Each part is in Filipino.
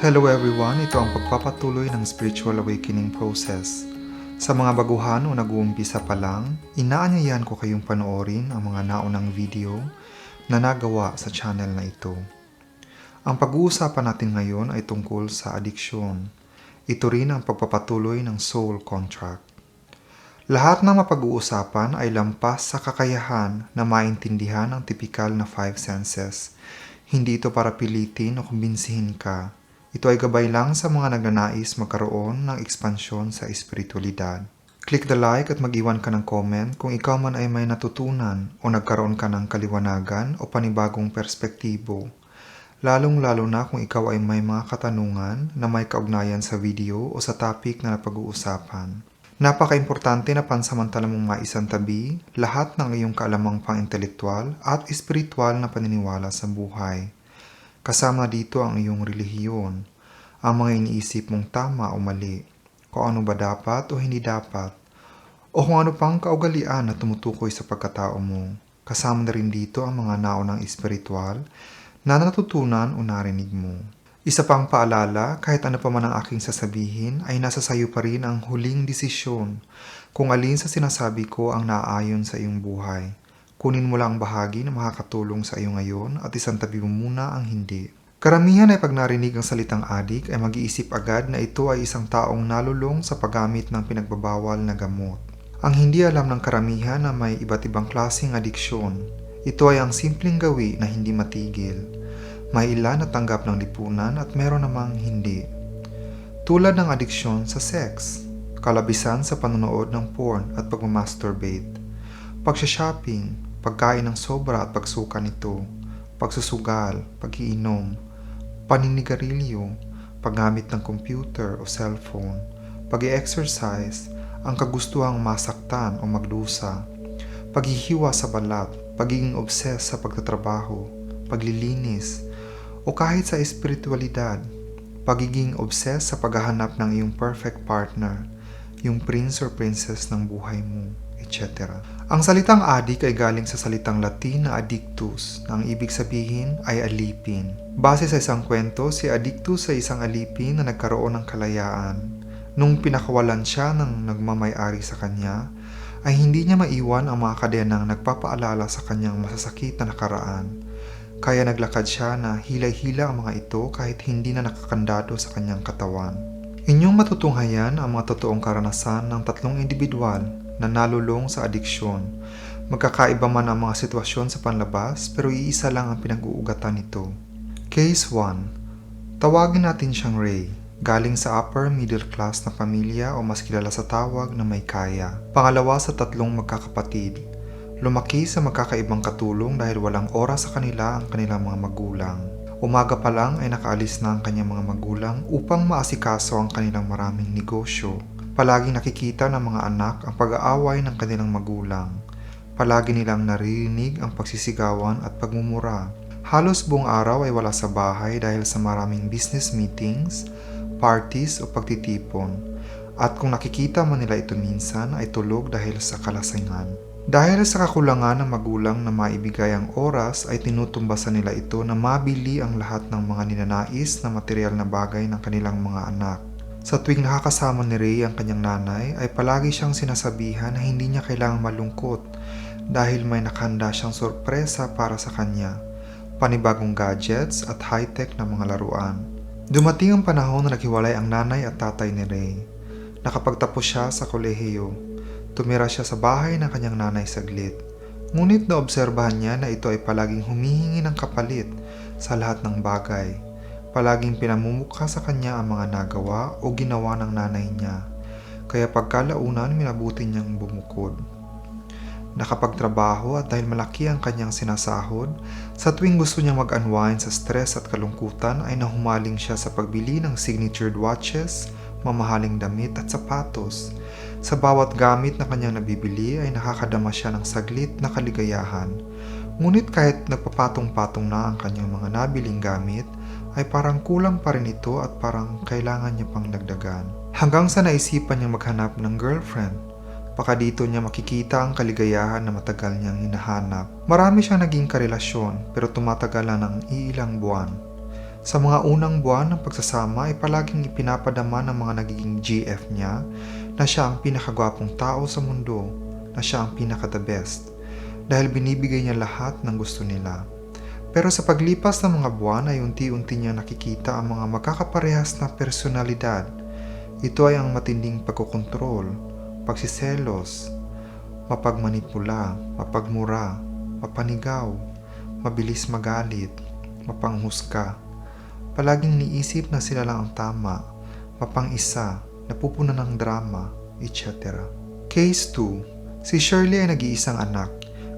Hello everyone, ito ang pagpapatuloy ng spiritual awakening process. Sa mga baguhan o nag-uumpisa pa lang, inaanyayahan ko kayong panoorin ang mga naunang video na nagawa sa channel na ito. Ang pag-uusapan natin ngayon ay tungkol sa adiksyon. Ito rin ang pagpapatuloy ng soul contract. Lahat ng mapag-uusapan ay lampas sa kakayahan na maintindihan ang tipikal na 5 senses. Hindi ito para pilitin o kumbinsihin ka. Ito ay gabay lang sa mga nagnanais magkaroon ng ekspansyon sa espiritualidad. Click the like at mag-iwan ka ng comment kung ikaw man ay may natutunan o nagkaroon ka ng kaliwanagan o panibagong perspektibo. Lalong-lalo na kung ikaw ay may mga katanungan na may kaugnayan sa video o sa topic na napag-uusapan. Napaka-importante na pansamantala mong maisantabi lahat ng iyong kaalamang pang-intelektual at espiritual na paniniwala sa buhay. Kasama dito ang iyong relihiyon, ang mga iniisip mong tama o mali, kung ano ba dapat o hindi dapat, o kung ano pang kaugalian na tumutukoy sa pagkatao mo. Kasama na rin dito ang mga naunang espiritual na natutunan o narinig mo. Isa pang paalala, kahit ano pa man ang aking sasabihin, ay nasa sayo pa rin ang huling desisyon kung alin sa sinasabi ko ang naaayon sa iyong buhay. Kunin mo lang ang bahagi na makakatulong sa iyo ngayon at isantabi mo muna ang hindi. Karamihan ay pag narinig ang salitang adik ay mag-iisip agad na ito ay isang taong nalulong sa paggamit ng pinagbabawal na gamot. Ang hindi alam ng karamihan na may iba't ibang klaseng adiksyon. Ito ay ang simpleng gawi na hindi matigil. May ilan na tanggap ng lipunan at meron namang hindi. Tulad ng adiksyon sa sex, kalabisan sa panonood ng porn at pagmamasturbate, pagsha-shopping, pagkain ng sobra at pagsuka nito, pagsusugal, pag-iinom, paninigarilyo, paggamit ng computer o cellphone, pag-i-exercise, ang kagustuhang masaktan o magdusa, paghihiwa sa balat, pagiging obsessed sa pagtatrabaho, paglilinis, o kahit sa espiritualidad, pagiging obsessed sa paghahanap ng iyong perfect partner, yung prince or princess ng buhay mo, etc. Ang salitang adik ay galing sa salitang Latin na addictus, na ang ibig sabihin ay alipin. Base sa isang kwento, si addictus ay isang alipin na nagkaroon ng kalayaan. Nung pinakawalan siya ng nagmamay-ari sa kanya, ay hindi niya maiwan ang mga kadenang nagpapaalala sa kanyang masasakit na nakaraan. Kaya naglakad siya na hilay-hila ang mga ito kahit hindi na nakakandado sa kanyang katawan. Inyong matutunghayan ang mga totoong karanasan ng tatlong individual na nalulong sa adiksyon. Magkakaiba man ang mga sitwasyon sa panlabas pero iisa lang ang pinag-uugatan nito. Case 1. Tawagin natin siyang Ray. Galing sa upper middle class na pamilya o mas kilala sa tawag na may kaya. Pangalawa sa tatlong magkakapatid. Lumaki sa magkakaibang katulong dahil walang oras sa kanila ang kanilang mga magulang. Umaga pa lang ay nakaalis na ang kanyang mga magulang upang maasikaso ang kanilang maraming negosyo. Palaging nakikita ng mga anak ang pag-aaway ng kanilang magulang. Palagi nilang naririnig ang pagsisigawan at pagmumura. Halos buong araw ay wala sa bahay dahil sa maraming business meetings, parties o pagtitipon. At kung nakikita man nila ito minsan ay tulog dahil sa kalasingan. Dahil sa kakulangan ng magulang na maibigay ang oras ay tinutumbasan nila ito na mabili ang lahat ng mga ninanais na material na bagay ng kanilang mga anak. Sa tuwing nakakasama ni Ray ang kanyang nanay ay palagi siyang sinasabihan na hindi niya kailangang malungkot dahil may nakahanda siyang sorpresa para sa kanya, panibagong gadgets at high-tech na mga laruan. Dumating ang panahon na naghiwalay ang nanay at tatay ni Ray. Nakapagtapos siya sa kolehiyo. Tumira siya sa bahay ng kanyang nanay saglit. Ngunit naobserbahan niya na ito ay palaging humihingi ng kapalit sa lahat ng bagay. Palaging pinamumukha sa kanya ang mga nagawa o ginawa ng nanay niya. Kaya pagkalaunan minabuti niyang bumukod. Nakapagtrabaho at dahil malaki ang kanyang sinasahod, sa tuwing gusto niyang mag-unwind sa stress at kalungkutan ay nahumaling siya sa pagbili ng signatured watches, mamahaling damit at sapatos. Sa bawat gamit na kanyang nabibili ay nakakadama siya ng saglit na kaligayahan. Ngunit kahit nagpapatong-patong na ang kanyang mga nabiling gamit, ay parang kulang pa rin ito at parang kailangan niya pang dagdagan. Hanggang sa naisipan niyang maghanap ng girlfriend. Baka dito niya makikita ang kaligayahan na matagal niyang hinahanap. Marami siyang naging karelasyon pero tumatagal lang ng iilang buwan. Sa mga unang buwan ng pagsasama ay palaging ipinapadama ng mga nagiging GF niya na siya ang pinakagwapong tao sa mundo, na siya ang pinaka-the best, dahil binibigay niya lahat ng gusto nila. Pero sa paglipas ng mga buwan ay unti-unti niya nakikita ang mga magkakaparehas na personalidad. Ito ay ang matinding pagkokontrol, pagsiselos, mapagmanipula, mapagmura, mapanigaw, mabilis magalit, mapanghusga. Palaging niisip na sila lang ang tama, mapang-isa, napupuno ng drama, etc. Case 2. Si Shirley ay nag-iisang anak,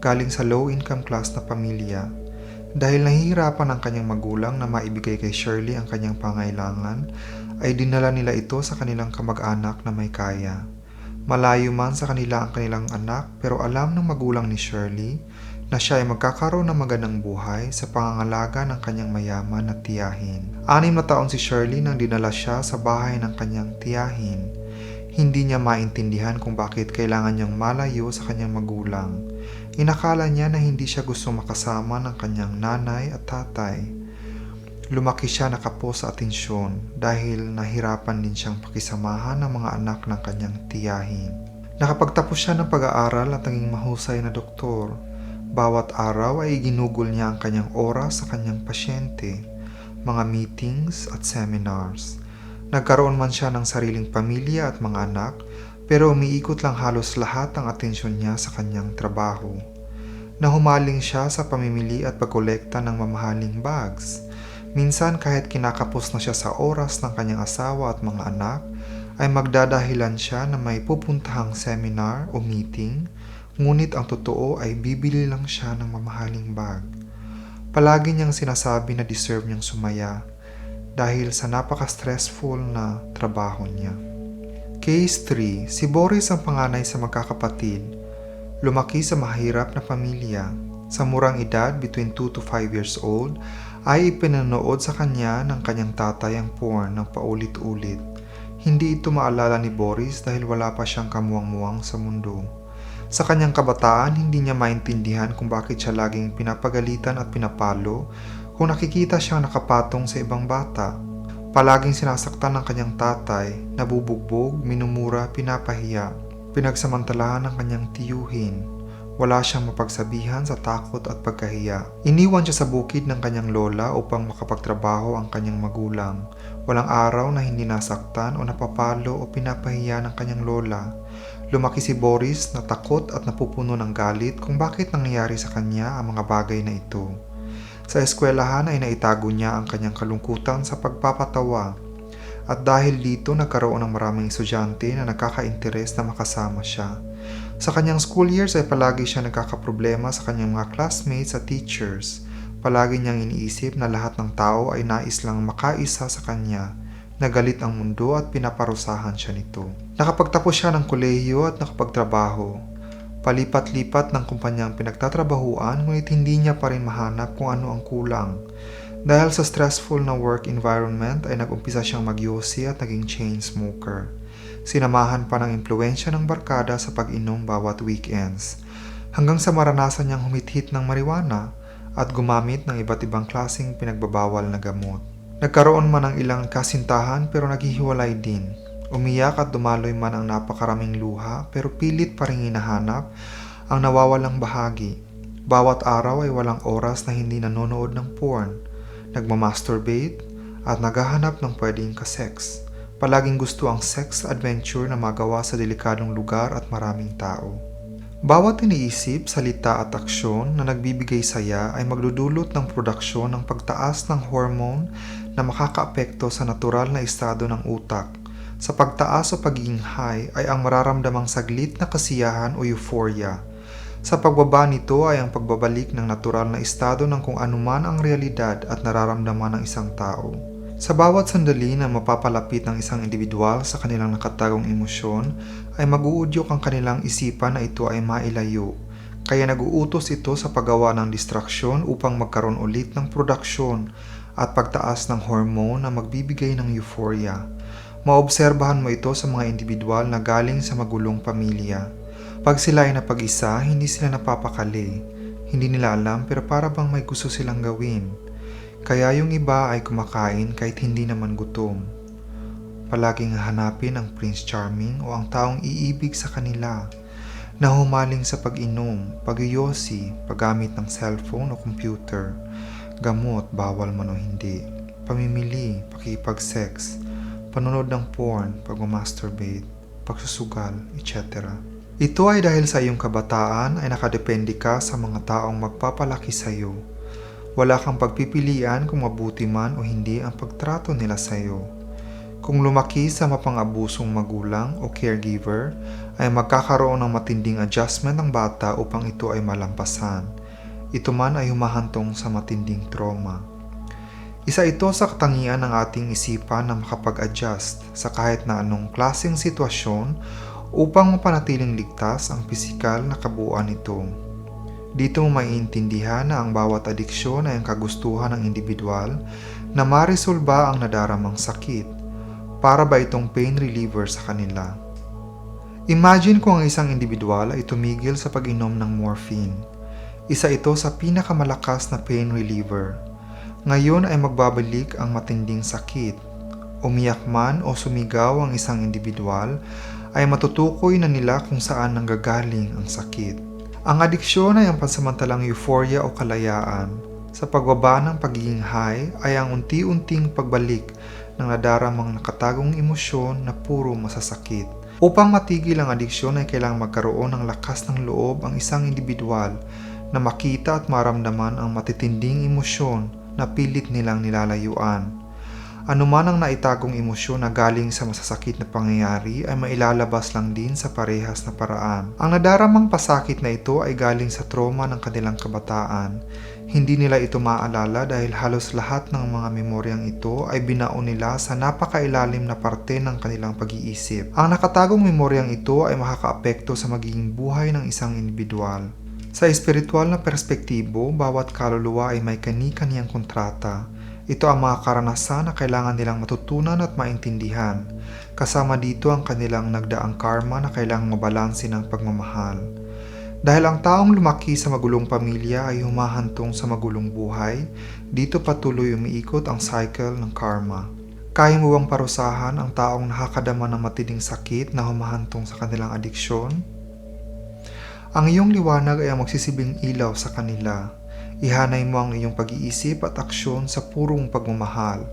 galing sa low-income class na pamilya. Dahil nahihirapan ang kanyang magulang na maibigay kay Shirley ang kanyang pangailangan, ay dinala nila ito sa kanilang kamag-anak na may kaya. Malayo man sa kanila ang kanilang anak, pero alam ng magulang ni Shirley na siya ay magkakaroon ng magandang buhay sa pangangalaga ng kanyang mayaman na tiyahin. 6 na taon si Shirley nang dinala siya sa bahay ng kanyang tiyahin. Hindi niya maintindihan kung bakit kailangan niyang malayo sa kanyang magulang. Inakala niya na hindi siya gusto makasama ng kanyang nanay at tatay. Lumaki siya nakapos sa atensyon dahil nahirapan din siyang pakisamahan ng mga anak ng kanyang tiyahin. Nakapagtapos siya ng pag-aaral at naging mahusay na doktor. Bawat araw ay ginugol niya ang kanyang oras sa kanyang pasyente, mga meetings at seminars. Nagkaroon man siya ng sariling pamilya at mga anak, pero umiikot lang halos lahat ang atensyon niya sa kanyang trabaho. Nahumaling siya sa pamimili at pagkolekta ng mamahaling bags. Minsan kahit kinakapos na siya sa oras ng kanyang asawa at mga anak, ay magdadahilan siya na may pupuntahang seminar o meeting, ngunit ang totoo ay bibili lang siya ng mamahaling bag. Palagi niyang sinasabi na deserve niyang sumaya dahil sa napaka-stressful na trabaho niya. Case 3. Si Boris ang panganay sa magkakapatid. Lumaki sa mahirap na pamilya. Sa murang edad, between 2 to 5 years old, ay ipinanood sa kanya ng kanyang tatay ang porn ng paulit-ulit. Hindi ito maalala ni Boris dahil wala pa siyang kamuwang-muwang sa mundo. Sa kanyang kabataan, hindi niya maintindihan kung bakit siya laging pinapagalitan at pinapalo kung nakikita siyang nakapatong sa ibang bata. Palaging sinasaktan ng kanyang tatay, nabubugbog, minumura, pinapahiya, pinagsamantalahan ng kanyang tiyuhin. Wala siyang mapagsabihan sa takot at pagkahiya. Iniwan siya sa bukid ng kanyang lola upang makapagtrabaho ang kanyang magulang. Walang araw na hindi nasaktan o napapalo o pinapahiya ng kanyang lola. Lumaki si Boris na takot at napupuno ng galit kung bakit nangyayari sa kanya ang mga bagay na ito. Sa eskwelahan ay naitago niya ang kanyang kalungkutan sa pagpapatawa. At dahil dito nagkaroon ng maraming estudyante na nagkaka-interes na makasama siya. Sa kanyang school years ay palagi siya nagkakaproblema sa kanyang mga classmates at teachers. Palagi niyang iniisip na lahat ng tao ay nais lang makaisa sa kanya. Nagalit ang mundo at pinaparusahan siya nito. Nakapagtapos siya ng kolehiyo at nakapagtrabaho. Palipat-lipat ng kumpanyang pinagtatrabahuan ngunit hindi niya pa rin mahanap kung ano ang kulang. Dahil sa stressful na work environment ay nag-umpisa siyang magyosi at naging chain smoker. Sinamahan pa ng impluensya ng barkada sa pag-inom bawat weekends. Hanggang sa maranasan niyang humithit ng marijuana at gumamit ng iba't ibang klaseng pinagbabawal na gamot. Nagkaroon man ng ilang kasintahan pero naghihiwalay din. Umiyak at dumaloy man ang napakaraming luha pero pilit pa rin hinahanap ang nawawalang bahagi. Bawat araw ay walang oras na hindi nanonood ng porn, nagmamasturbate at naghahanap ng pwedeng ka-sex. Palaging gusto ang sex adventure na magawa sa delikadong lugar at maraming tao. Bawat iniisip, salita at aksyon na nagbibigay saya ay magdudulot ng produksyon ng pagtaas ng hormone na makakaapekto sa natural na estado ng utak. Sa pagtaas o pagiging high ay ang mararamdamang saglit na kasiyahan o euphoria. Sa pagbaba nito ay ang pagbabalik ng natural na estado ng kung anuman ang realidad at nararamdaman ng isang tao. Sa bawat sandali na mapapalapit ng isang individual sa kanilang nakatagong emosyon, ay mag-uudyok ang kanilang isipan na ito ay mailayo. Kaya nag-uutos ito sa paggawa ng distraksyon upang magkaroon ulit ng produksyon at pagtaas ng hormone na magbibigay ng euphoria. Maobserbahan mo ito sa mga individual na galing sa magulong pamilya. Pag sila ay napag-isa, hindi sila napapakali. Hindi nila alam pero para bang may gusto silang gawin. Kaya yung iba ay kumakain kahit hindi naman gutom. Palaging hahanapin ang Prince Charming o ang taong iibig sa kanila, na humaling sa pag-inom, pagyoyosi, paggamit ng cellphone o computer, gamot, bawal man o hindi, pamimili, pakipag-sex, panonood ng porn, pag-masturbate, pagsusugal, etc. Ito ay dahil sa iyong kabataan ay nakadepende ka sa mga taong magpapalaki sa iyo. Wala kang pagpipilian kung mabuti man o hindi ang pagtrato nila sa iyo. Kung lumaki sa mapang-abusong magulang o caregiver, ay magkakaroon ng matinding adjustment ng bata upang ito ay malampasan. Ito man ay humahantong sa matinding trauma. Isa ito sa katangian ng ating isipan na makapag-adjust sa kahit na anong klaseng sitwasyon upang mapanatiling ligtas ang pisikal na kabuuan nito. Dito mo maiintindihan na ang bawat adiksyon ay ang kagustuhan ng individual na maresolba ang nadaramang sakit, para ba itong pain reliever sa kanila. Imagine kung ang isang individual ay tumigil sa pag-inom ng morphine. Isa ito sa pinakamalakas na pain reliever. Ngayon ay magbabalik ang matinding sakit. Umiyak man o sumigaw ang isang individual, ay matutukoy na nila kung saan nanggagaling ang sakit. Ang adiksyon ay ang pansamantalang euphoria o kalayaan. Sa pagbaba ng pagiging high ay ang unti-unting pagbalik ng nadaramang nakatagong emosyon na puro masasakit. Upang matigil ang adiksyon ay kailangang magkaroon ng lakas ng loob ang isang individual na makita at maramdaman ang matitinding emosyon na pilit nilang nilalayuan. Anuman ang naitagong emosyon na galing sa masasakit na pangyayari ay mailalabas lang din sa parehas na paraan. Ang nadaramang pasakit na ito ay galing sa trauma ng kanilang kabataan. Hindi nila ito maalala dahil halos lahat ng mga memoryang ito ay binaon nila sa napakailalim na parte ng kanilang pag-iisip. Ang nakatagong memoryang ito ay makakaapekto sa magiging buhay ng isang individual. Sa espiritual na perspektibo, bawat kaluluwa ay may kani-kaniyang kontrata. Ito ang mga karanasan na kailangan nilang matutunan at maintindihan. Kasama dito ang kanilang nagdaang karma na kailangang mabalanse ng pagmamahal. Dahil ang taong lumaki sa magulong pamilya ay humahantong sa magulong buhay, dito patuloy umiikot ang cycle ng karma. Kaya mo bang parusahan ang taong nakakadama ng matinding sakit na humahantong sa kanilang adiksyon? Ang iyong liwanag ay ang magsisibing ilaw sa kanila. Ihanay mo ang iyong pag-iisip at aksyon sa purong pagmamahal.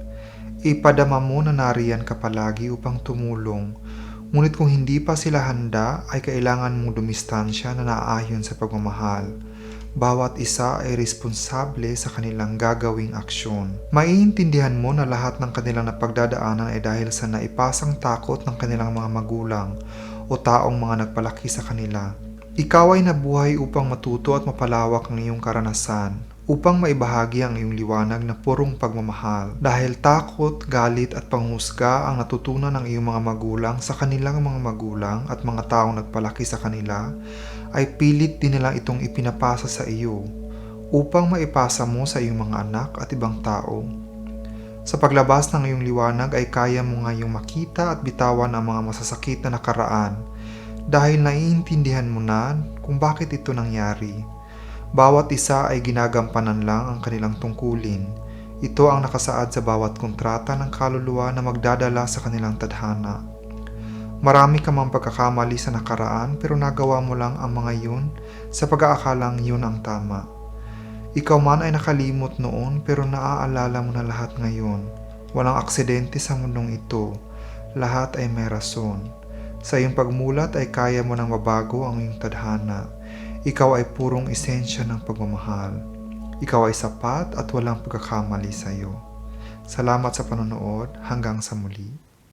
Ipadama mo na nariyan ka palagi upang tumulong. Ngunit kung hindi pa sila handa, ay kailangan mong dumistansya na naaayon sa pagmamahal. Bawat isa ay responsable sa kanilang gagawing aksyon. Maiintindihan mo na lahat ng kanilang napagdadaanan ay dahil sa naipasang takot ng kanilang mga magulang o taong mga nagpalaki sa kanila. Ikaw ay nabuhay upang matuto at mapalawak ang iyong karanasan, upang maibahagi ang iyong liwanag na purong pagmamahal. Dahil takot, galit at panghusga ang natutunan ng iyong mga magulang sa kanilang mga magulang at mga taong nagpalaki sa kanila, ay pilit din nila itong ipinapasa sa iyo, upang maipasa mo sa iyong mga anak at ibang tao. Sa paglabas ng iyong liwanag ay kaya mo ngayong makita at bitawan ang mga masasakit na nakaraan, dahil naiintindihan mo na kung bakit ito nangyari. Bawat isa ay ginagampanan lang ang kanilang tungkulin. Ito ang nakasaad sa bawat kontrata ng kaluluwa na magdadala sa kanilang tadhana. Marami ka mang pagkakamali sa nakaraan pero nagawa mo lang ang mga yun sa pag-aakalang yun ang tama. Ikaw man ay nakalimot noon pero naaalala mo na lahat ngayon. Walang aksidente sa mundong ito. Lahat ay may rason. Sa iyong pagmulat ay kaya mo nang mabago ang iyong tadhana. Ikaw ay purong esensya ng pagmamahal. Ikaw ay sapat at walang pagkakamali sa iyo. Salamat sa panonood. Hanggang sa muli.